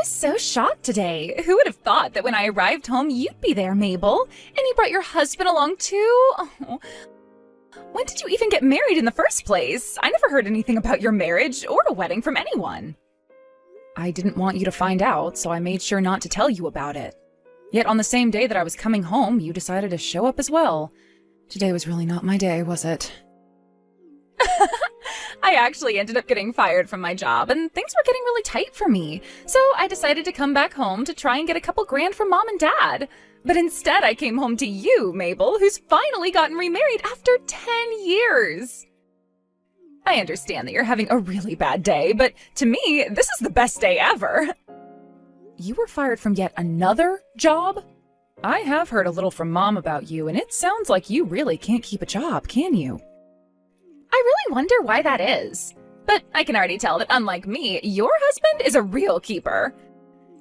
was so shocked today. Who would have thought that when I arrived home, you'd be there, Mabel? And you brought your husband along, too? Oh. When did you even get married in the first place? I never heard anything about your marriage or a wedding from anyone. I didn't want you to find out, so I made sure not to tell you about it. Yet on the same day that I was coming home, you decided to show up as well. Today was really not my day, was it? I actually ended up getting fired from my job, and things were getting really tight for me. So I decided to come back home to try and get a couple grand from Mom and Dad. But instead I came home to you, Mabel, who's finally gotten remarried after 10 years. I understand that you're having a really bad day, but to me, this is the best day ever. You were fired from yet another job? I have heard a little from Mom about you, and it sounds like you really can't keep a job, can you? I really wonder why that is. But I can already tell that unlike me, your husband is a real keeper.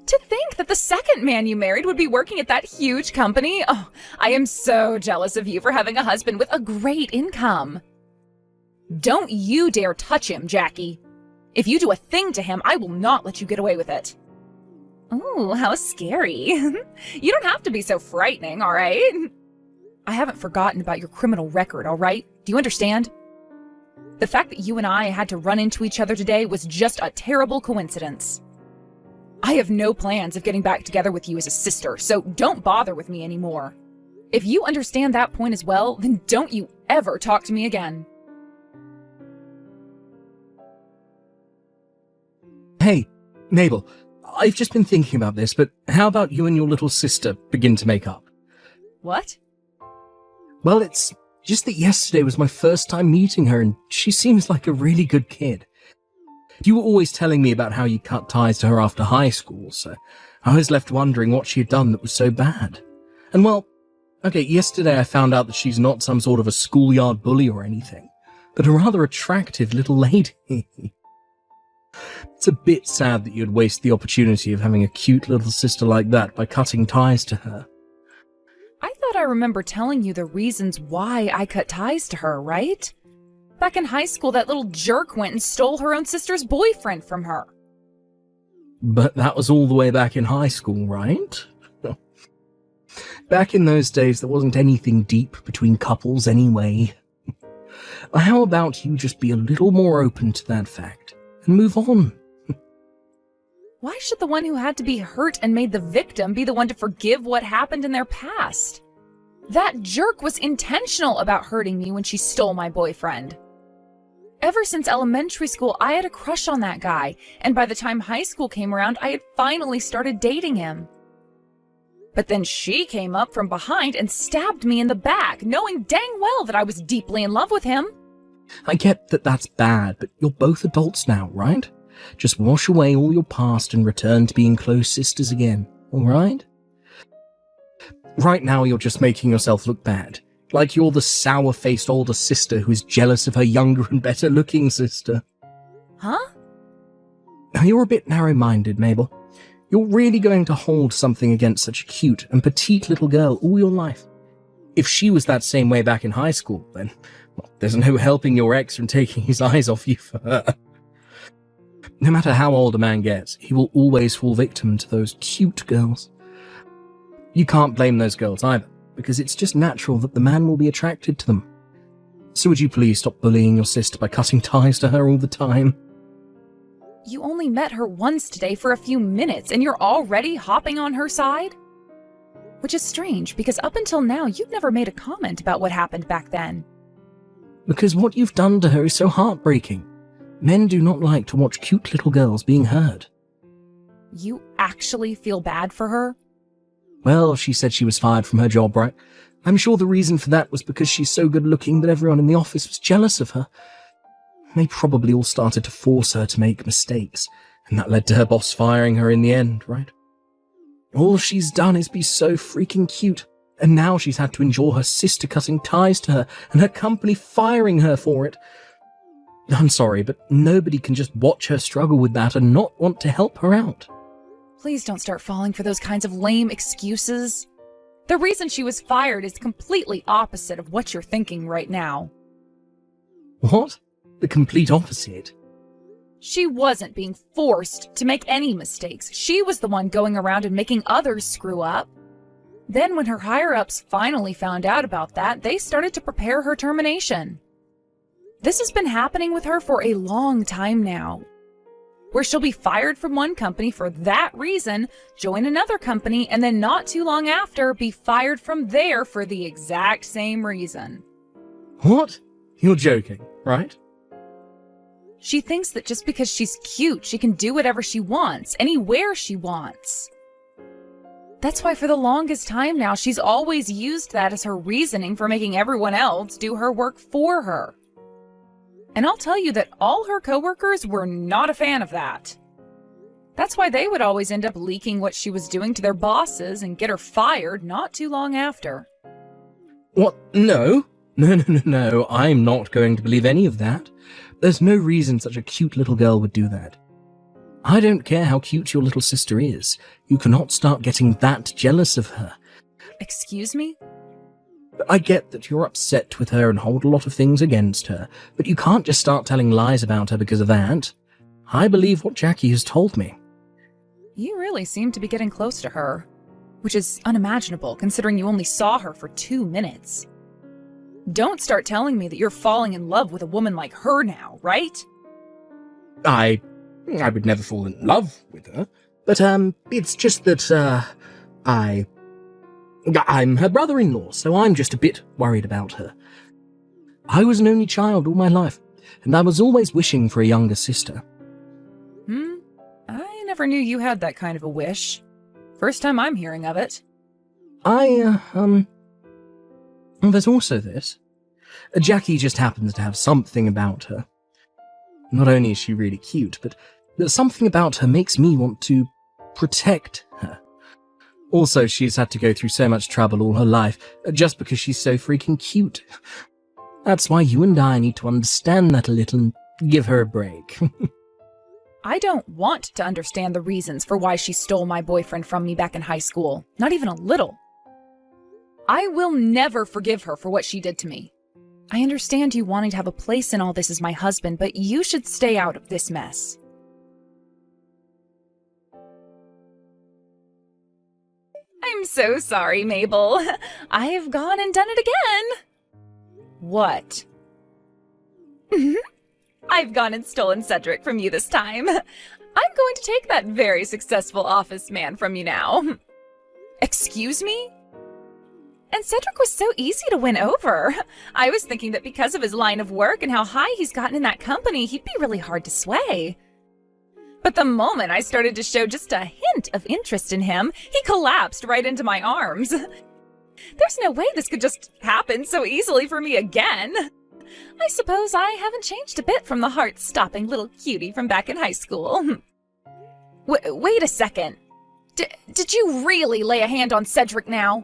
To think that the second man you married would be working at that huge company. Oh, I am so jealous of you for having a husband with a great income. Don't you dare touch him, Jackie. If you do a thing to him, I will not let you get away with it. Ooh, how scary. You don't have to be so frightening, all right? I haven't forgotten about your criminal record, all right? Do you understand? The fact that you and I had to run into each other today was just a terrible coincidence. I have no plans of getting back together with you as a sister, so don't bother with me anymore. If you understand that point as well, then don't you ever talk to me again. Hey, Mabel, I've just been thinking about this, but how about you and your little sister begin to make up? What? Well, it's just that yesterday was my first time meeting her, and she seems like a really good kid. You were always telling me about how you cut ties to her after high school, so I was left wondering what she had done that was so bad. And well, okay, yesterday I found out that she's not some sort of a schoolyard bully or anything, but a rather attractive little lady. It's a bit sad that you'd waste the opportunity of having a cute little sister like that by cutting ties to her. I thought I remember telling you the reasons why I cut ties to her, right? Back in high school, that little jerk went and stole her own sister's boyfriend from her. But that was all the way back in high school, right? Back in those days, there wasn't anything deep between couples anyway. How about you just be a little more open to that fact and move on? Why should the one who had to be hurt and made the victim be the one to forgive what happened in their past? That jerk was intentional about hurting me when she stole my boyfriend. Ever since elementary school, I had a crush on that guy, and by the time high school came around, I had finally started dating him. But then she came up from behind and stabbed me in the back, knowing dang well that I was deeply in love with him. I get that that's bad, but you're both adults now, right? Just wash away all your past and return to being close sisters again, alright? Right now you're just making yourself look bad. Like you're the sour-faced older sister who is jealous of her younger and better-looking sister. Huh? You're a bit narrow-minded, Mabel. You're really going to hold something against such a cute and petite little girl all your life. If she was that same way back in high school, then, well, there's no helping your ex from taking his eyes off you for her. No matter how old a man gets, he will always fall victim to those cute girls. You can't blame those girls either, because it's just natural that the man will be attracted to them. So would you please stop bullying your sister by cutting ties to her all the time? You only met her once today for a few minutes, and you're already hopping on her side? Which is strange, because up until now, you've never made a comment about what happened back then. Because what you've done to her is so heartbreaking. Men do not like to watch cute little girls being hurt. You actually feel bad for her? Well, she said she was fired from her job, right? I'm sure the reason for that was because she's so good looking that everyone in the office was jealous of her. They probably all started to force her to make mistakes, and that led to her boss firing her in the end, right? All she's done is be so freaking cute, and now she's had to endure her sister cutting ties to her and her company firing her for it. I'm sorry, but nobody can just watch her struggle with that and not want to help her out. Please don't start falling for those kinds of lame excuses. The reason she was fired is completely opposite of what you're thinking right now. What? The complete opposite? She wasn't being forced to make any mistakes. She was the one going around and making others screw up. Then when her higher-ups finally found out about that, they started to prepare her termination. This has been happening with her for a long time now, where she'll be fired from one company for that reason, join another company, and then not too long after be fired from there for the exact same reason. What? You're joking, right? She thinks that just because she's cute, she can do whatever she wants, anywhere she wants. That's why for the longest time now, she's always used that as her reasoning for making everyone else do her work for her. And I'll tell you that all her coworkers were not a fan of that. That's why they would always end up leaking what she was doing to their bosses and get her fired not too long after. What? No. No. I'm not going to believe any of that. There's no reason such a cute little girl would do that. I don't care how cute your little sister is. You cannot start getting that jealous of her. Excuse me? I get that you're upset with her and hold a lot of things against her, but you can't just start telling lies about her because of that. I believe what Jackie has told me. You really seem to be getting close to her, which is unimaginable considering you only saw her for 2 minutes. Don't start telling me that you're falling in love with a woman like her now, right? I would never fall in love with her, but it's just that I'm her brother-in-law, so I'm just a bit worried about her. I was an only child all my life, and I was always wishing for a younger sister. I never knew you had that kind of a wish. First time I'm hearing of it. There's also this. Jackie just happens to have something about her. Not only is she really cute, but something about her makes me want to protect her. Also, she's had to go through so much trouble all her life, just because she's so freaking cute. That's why you and I need to understand that a little and give her a break. I don't want to understand the reasons for why she stole my boyfriend from me back in high school. Not even a little. I will never forgive her for what she did to me. I understand you wanting to have a place in all this as my husband, but you should stay out of this mess. I'm so sorry, Mabel. I have gone and done it again. What? I've gone and stolen Cedric from you this time. I'm going to take that very successful office man from you now. Excuse me? And Cedric was so easy to win over. I was thinking that because of his line of work and how high he's gotten in that company, he'd be really hard to sway. But the moment I started to show just a hint of interest in him, he collapsed right into my arms. There's no way this could just happen so easily for me again. I suppose I haven't changed a bit from the heart-stopping little cutie from back in high school. Wait a second. Did you really lay a hand on Cedric now?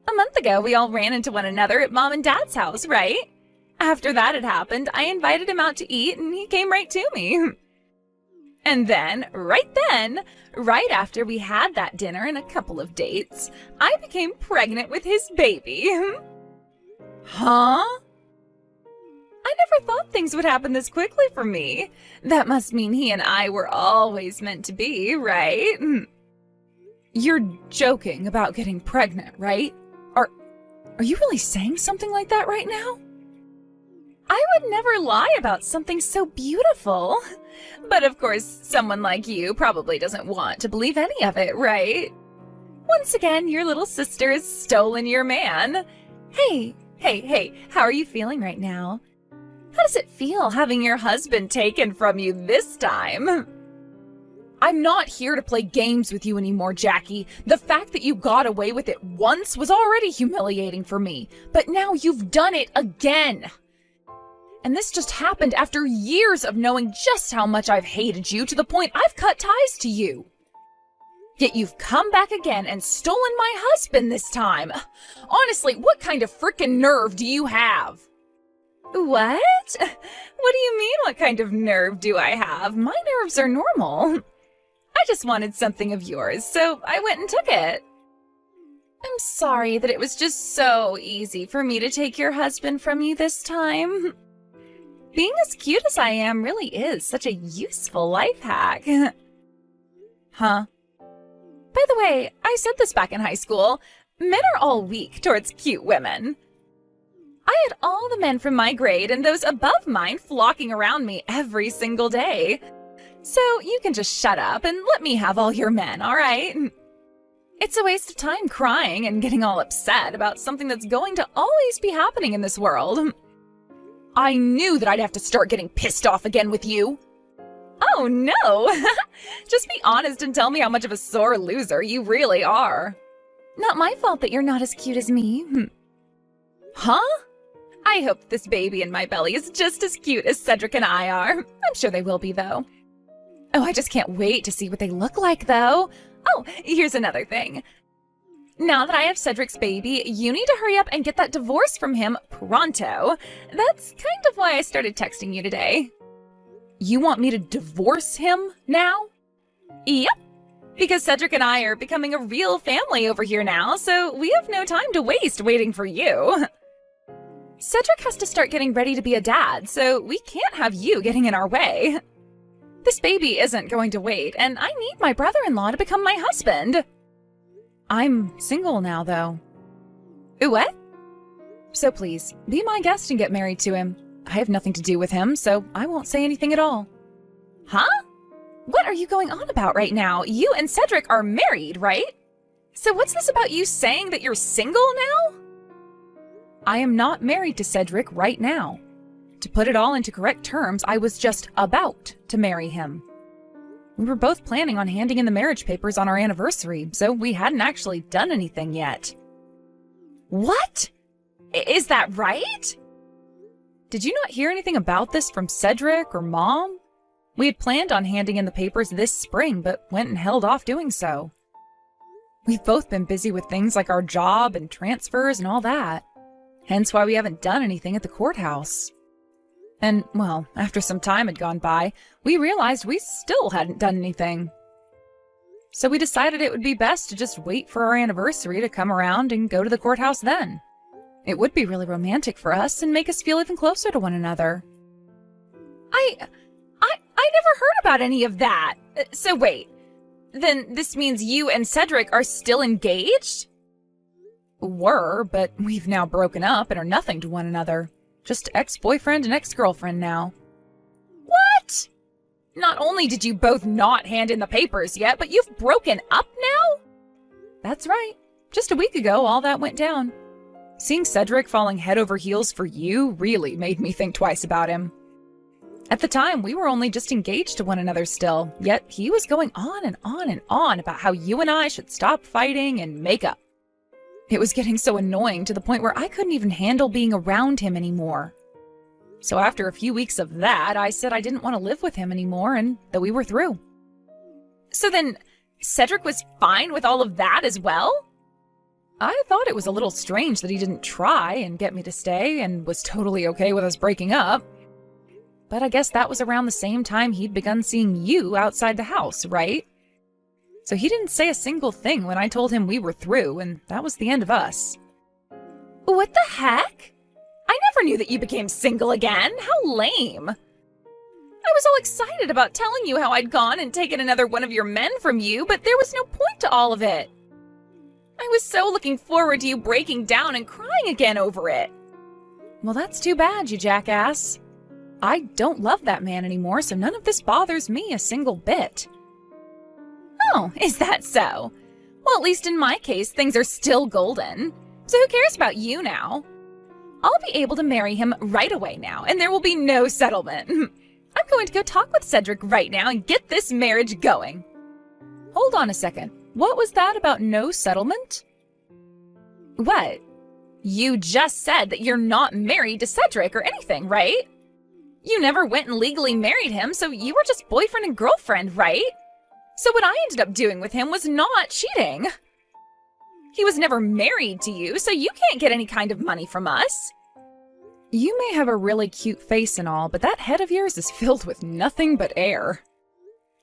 A month ago, we all ran into one another at Mom and Dad's house, right? After that had happened, I invited him out to eat, and he came right to me. And then, right after we had that dinner and a couple of dates, I became pregnant with his baby. Huh? I never thought things would happen this quickly for me. That must mean he and I were always meant to be, right? You're joking about getting pregnant, right? Are you really saying something like that right now? I would never lie about something so beautiful. But of course, someone like you probably doesn't want to believe any of it, right? Once again, your little sister has stolen your man. Hey, how are you feeling right now? How does it feel having your husband taken from you this time? I'm not here to play games with you anymore, Jackie. The fact that you got away with it once was already humiliating for me, but now you've done it again. And this just happened after years of knowing just how much I've hated you to the point I've cut ties to you. Yet you've come back again and stolen my husband this time. Honestly, what kind of frickin' nerve do you have? What? What do you mean, what kind of nerve do I have? My nerves are normal. I just wanted something of yours, so I went and took it. I'm sorry that it was just so easy for me to take your husband from you this time. Being as cute as I am really is such a useful life hack. Huh? By the way, I said this back in high school. Men are all weak towards cute women. I had all the men from my grade and those above mine flocking around me every single day. So you can just shut up and let me have all your men, all right? It's a waste of time crying and getting all upset about something that's going to always be happening in this world. I knew that I'd have to start getting pissed off again with you. Oh no! Just be honest and tell me how much of a sore loser you really are. Not my fault that you're not as cute as me. Huh? I hope this baby in my belly is just as cute as Cedric and I are. I'm sure they will be, though. Oh, I just can't wait to see what they look like, though. Oh, here's another thing. Now that I have Cedric's baby, you need to hurry up and get that divorce from him pronto. That's kind of why I started texting you today. You want me to divorce him now? Yep. Because Cedric and I are becoming a real family over here now, so we have no time to waste waiting for you. Cedric has to start getting ready to be a dad, so we can't have you getting in our way. This baby isn't going to wait, and I need my brother-in-law to become my husband. I'm single now, though. What? So please, be my guest and get married to him. I have nothing to do with him, so I won't say anything at all. Huh? What are you going on about right now? You and Cedric are married, right? So what's this about you saying that you're single now? I am not married to Cedric right now. To put it all into correct terms, I was just about to marry him. We were both planning on handing in the marriage papers on our anniversary, so we hadn't actually done anything yet. What? Is that right? Did you not hear anything about this from Cedric or Mom? We had planned on handing in the papers this spring, but went and held off doing so. We've both been busy with things like our job and transfers and all that. Hence why we haven't done anything at the courthouse. And, well, after some time had gone by, we realized we still hadn't done anything. So we decided it would be best to just wait for our anniversary to come around and go to the courthouse then. It would be really romantic for us and make us feel even closer to one another. I never heard about any of that. So wait, then this means you and Cedric are still engaged? Were, but we've now broken up and are nothing to one another. Just ex-boyfriend and ex-girlfriend now. What? Not only did you both not hand in the papers yet, but you've broken up now? That's right. Just a week ago, all that went down. Seeing Cedric falling head over heels for you really made me think twice about him. At the time, we were only just engaged to one another still, yet he was going on and on and on about how you and I should stop fighting and make up. It was getting so annoying to the point where I couldn't even handle being around him anymore. So after a few weeks of that, I said I didn't want to live with him anymore and that we were through. So then, Cedric was fine with all of that as well? I thought it was a little strange that he didn't try and get me to stay and was totally okay with us breaking up. But I guess that was around the same time he'd begun seeing you outside the house, right? So he didn't say a single thing when I told him we were through, and that was the end of us. What the heck? I never knew that you became single again. How lame. I was all excited about telling you how I'd gone and taken another one of your men from you, but there was no point to all of it. I was so looking forward to you breaking down and crying again over it. Well, that's too bad, you jackass. I don't love that man anymore, so none of this bothers me a single bit. Oh, is that so? Well, at least in my case, things are still golden. So who cares about you now? I'll be able to marry him right away now, and there will be no settlement. I'm going to go talk with Cedric right now and get this marriage going. Hold on a second. What was that about no settlement? What? You just said that you're not married to Cedric or anything, right? You never went and legally married him, so you were just boyfriend and girlfriend, right? So what I ended up doing with him was not cheating. He was never married to you, so you can't get any kind of money from us. You may have a really cute face and all, but that head of yours is filled with nothing but air.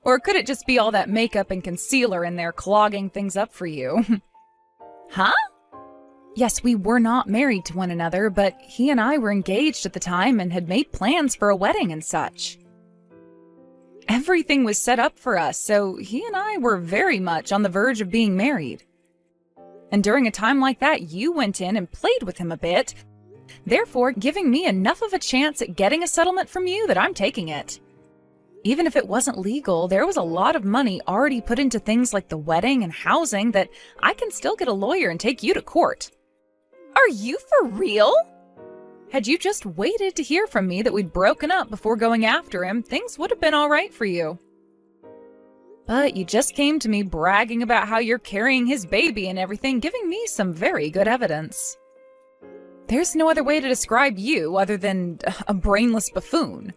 Or could it just be all that makeup and concealer in there clogging things up for you? Huh? Yes, we were not married to one another, but he and I were engaged at the time and had made plans for a wedding and such. Everything was set up for us, so he and I were very much on the verge of being married. And during a time like that, you went in and played with him a bit, therefore giving me enough of a chance at getting a settlement from you that I'm taking it. Even if it wasn't legal, there was a lot of money already put into things like the wedding and housing that I can still get a lawyer and take you to court. Are you for real? Had you just waited to hear from me that we'd broken up before going after him, things would have been all right for you. But you just came to me bragging about how you're carrying his baby and everything, giving me some very good evidence. There's no other way to describe you other than a brainless buffoon.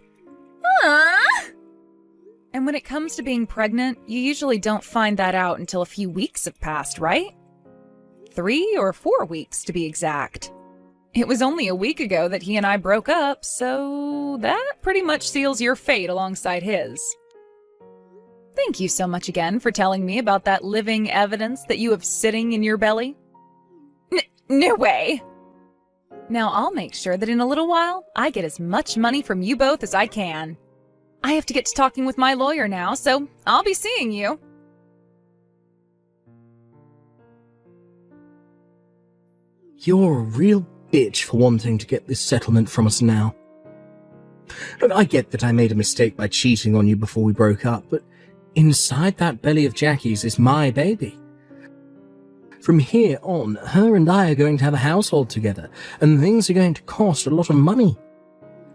And when it comes to being pregnant, you usually don't find that out until a few weeks have passed, right? 3 or 4 weeks, to be exact. It was only a week ago that he and I broke up, so that pretty much seals your fate alongside his. Thank you so much again for telling me about that living evidence that you have sitting in your belly. No way! Now I'll make sure that in a little while, I get as much money from you both as I can. I have to get to talking with my lawyer now, so I'll be seeing you. You're a real bitch for wanting to get this settlement from us now. Look, I get that I made a mistake by cheating on you before we broke up, but inside that belly of Jackie's is my baby. From here on, her and I are going to have a household together, and things are going to cost a lot of money.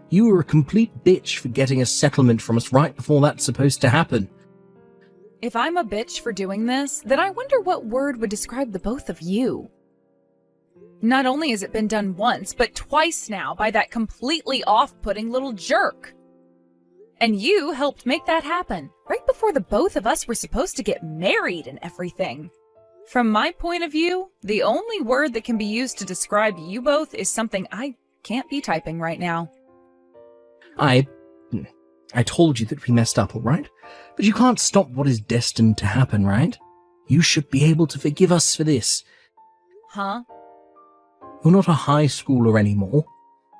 You were a complete bitch for getting a settlement from us right before that's supposed to happen. If I'm a bitch for doing this, then I wonder what word would describe the both of you. Not only has it been done once, but twice now by that completely off-putting little jerk. And you helped make that happen, right before the both of us were supposed to get married and everything. From my point of view, the only word that can be used to describe you both is something I can't be typing right now. I told you that we messed up, all right? But you can't stop what is destined to happen, right? You should be able to forgive us for this. Huh? You're not a high schooler anymore.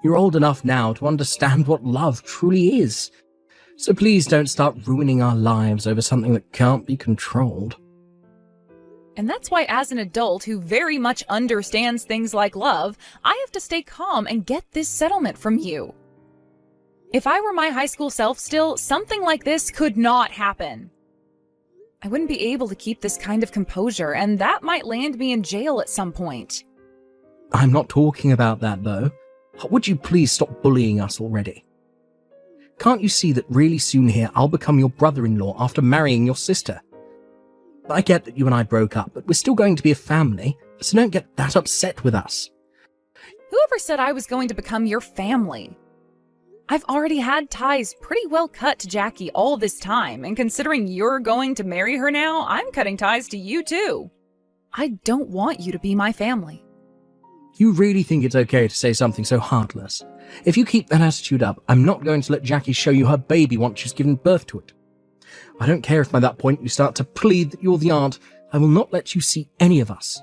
You're old enough now to understand what love truly is. So please don't start ruining our lives over something that can't be controlled. And that's why as an adult who very much understands things like love, I have to stay calm and get this settlement from you. If I were my high school self still, something like this could not happen. I wouldn't be able to keep this kind of composure, and that might land me in jail at some point. I'm not talking about that, though. Would you please stop bullying us already? Can't you see that really soon here I'll become your brother-in-law after marrying your sister? I get that you and I broke up, but we're still going to be a family, so don't get that upset with us. Whoever said I was going to become your family? I've already had ties pretty well cut to Jackie all this time, and considering you're going to marry her now, I'm cutting ties to you too. I don't want you to be my family. You really think it's okay to say something so heartless? If you keep that attitude up, I'm not going to let Jackie show you her baby once she's given birth to it. I don't care if by that point you start to plead that you're the aunt. I will not let you see any of us.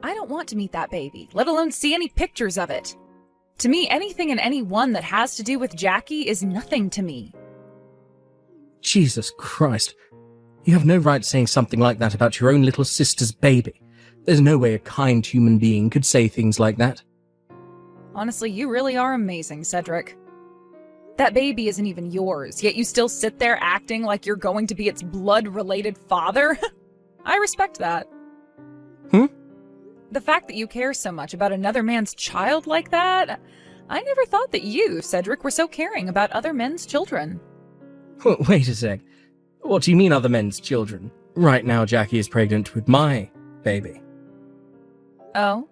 I don't want to meet that baby, let alone see any pictures of it. To me, anything and anyone that has to do with Jackie is nothing to me. Jesus Christ. You have no right saying something like that about your own little sister's baby. There's no way a kind human being could say things like that. Honestly, you really are amazing, Cedric. That baby isn't even yours, yet you still sit there acting like you're going to be its blood-related father? I respect that. The fact that you care so much about another man's child like that, I never thought that you, Cedric, were so caring about other men's children. Wait a sec. What do you mean other men's children? Right now Jackie is pregnant with my baby. Oh?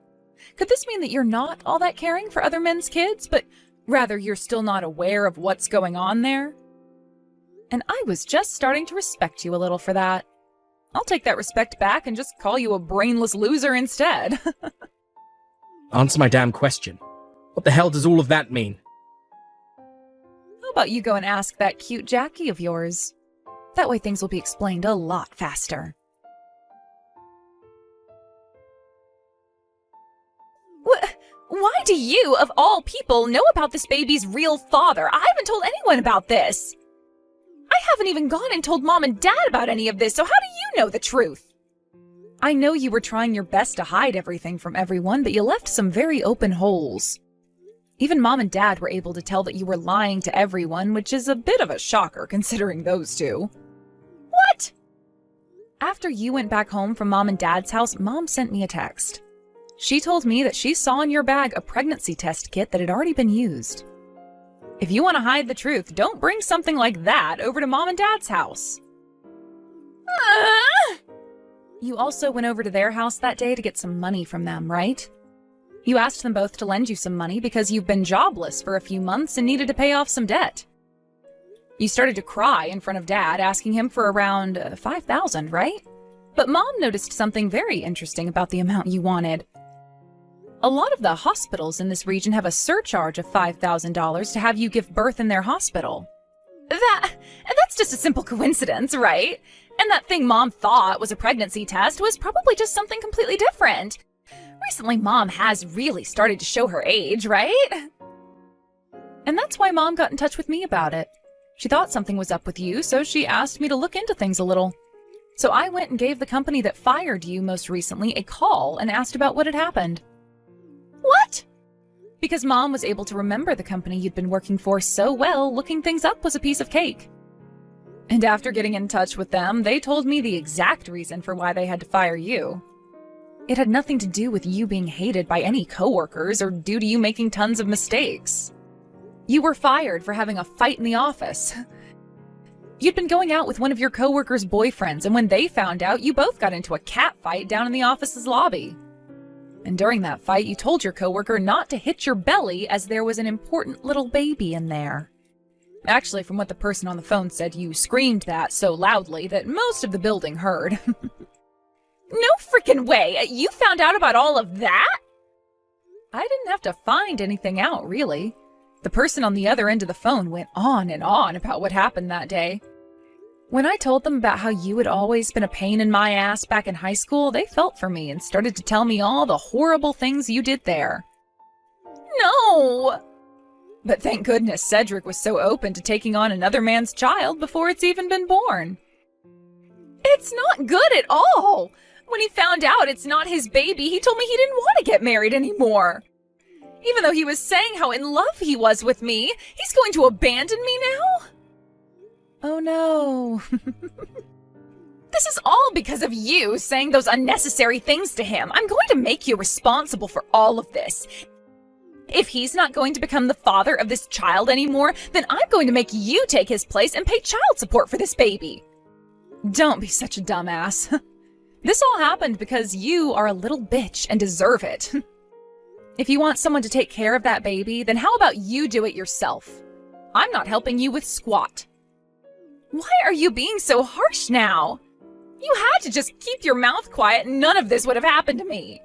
Could this mean that you're not all that caring for other men's kids, but rather you're still not aware of what's going on there? And I was just starting to respect you a little for that. I'll take that respect back and just call you a brainless loser instead. Answer my damn question. What the hell does all of that mean? How about you go and ask that cute Jackie of yours? That way things will be explained a lot faster. Why do you, of all people, know about this baby's real father? I haven't told anyone about this. I haven't even gone and told Mom and Dad about any of this, so how do you know the truth? I know you were trying your best to hide everything from everyone, but you left some very open holes. Even Mom and Dad were able to tell that you were lying to everyone, which is a bit of a shocker considering those two. What? After you went back home from Mom and Dad's house, Mom sent me a text. She told me that she saw in your bag a pregnancy test kit that had already been used. If you want to hide the truth, don't bring something like that over to Mom and Dad's house. You also went over to their house that day to get some money from them, right? You asked them both to lend you some money because you've been jobless for a few months and needed to pay off some debt. You started to cry in front of Dad, asking him for around $5,000, right? But Mom noticed something very interesting about the amount you wanted. A lot of the hospitals in this region have a surcharge of $5,000 to have you give birth in their hospital. That's just a simple coincidence, right? And that thing Mom thought was a pregnancy test was probably just something completely different. Recently, Mom has really started to show her age, right? And that's why Mom got in touch with me about it. She thought something was up with you, so she asked me to look into things a little. So I went and gave the company that fired you most recently a call and asked about what had happened. What? Because Mom was able to remember the company you'd been working for so well, looking things up was a piece of cake. And after getting in touch with them, they told me the exact reason for why they had to fire you. It had nothing to do with you being hated by any coworkers or due to you making tons of mistakes. You were fired for having a fight in the office. You'd been going out with one of your coworkers' boyfriends, and when they found out, you both got into a cat fight down in the office's lobby. And during that fight, you told your coworker not to hit your belly as there was an important little baby in there. Actually, from what the person on the phone said, you screamed that so loudly that most of the building heard. No freaking way! You found out about all of that? I didn't have to find anything out, really. The person on the other end of the phone went on and on about what happened that day. When I told them about how you had always been a pain in my ass back in high school, they felt for me and started to tell me all the horrible things you did there. No! But thank goodness Cedric was so open to taking on another man's child before it's even been born. It's not good at all! When he found out it's not his baby, he told me he didn't want to get married anymore. Even though he was saying how in love he was with me, he's going to abandon me now? Oh no. This is all because of you saying those unnecessary things to him. I'm going to make you responsible for all of this. If he's not going to become the father of this child anymore, then I'm going to make you take his place and pay child support for this baby. Don't be such a dumbass. This all happened because you are a little bitch and deserve it. If you want someone to take care of that baby, then how about you do it yourself? I'm not helping you with squat. Why are you being so harsh now? You had to just keep your mouth quiet and none of this would have happened to me.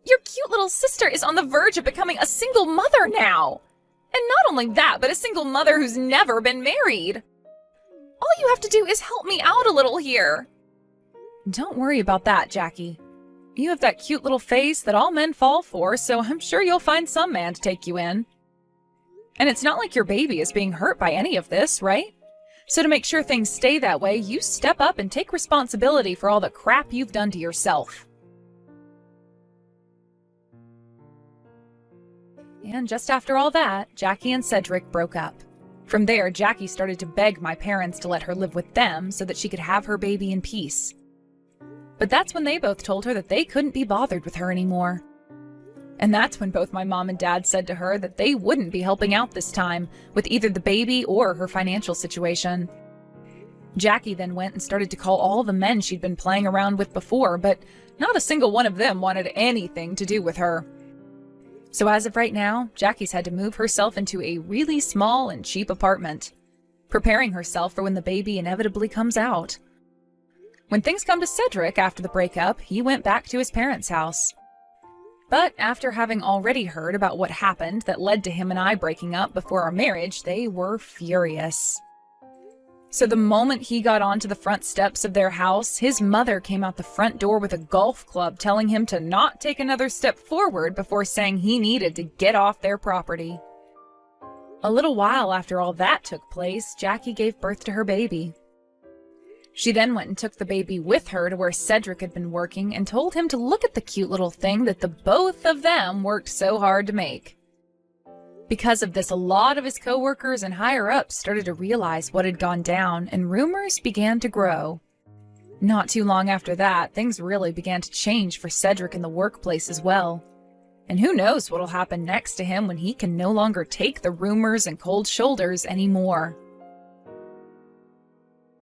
Your cute little sister is on the verge of becoming a single mother now. And not only that, but a single mother who's never been married. All you have to do is help me out a little here. Don't worry about that, Jackie. You have that cute little face that all men fall for, so I'm sure you'll find some man to take you in. And it's not like your baby is being hurt by any of this, right? So to make sure things stay that way, you step up and take responsibility for all the crap you've done to yourself. And just after all that, Jackie and Cedric broke up. From there, Jackie started to beg my parents to let her live with them so that she could have her baby in peace. But that's when they both told her that they couldn't be bothered with her anymore. And that's when both my mom and dad said to her that they wouldn't be helping out this time with either the baby or her financial situation. Jackie then went and started to call all the men she'd been playing around with before, but not a single one of them wanted anything to do with her. So as of right now, Jackie's had to move herself into a really small and cheap apartment, preparing herself for when the baby inevitably comes out. When things come to Cedric after the breakup, he went back to his parents' house. But after having already heard about what happened that led to him and I breaking up before our marriage, they were furious. So the moment he got onto the front steps of their house, his mother came out the front door with a golf club telling him to not take another step forward before saying he needed to get off their property. A little while after all that took place, Jackie gave birth to her baby. She then went and took the baby with her to where Cedric had been working and told him to look at the cute little thing that the both of them worked so hard to make. Because of this, a lot of his coworkers and higher-ups started to realize what had gone down, and rumors began to grow. Not too long after that, things really began to change for Cedric in the workplace as well. And who knows what'll happen next to him when he can no longer take the rumors and cold shoulders anymore.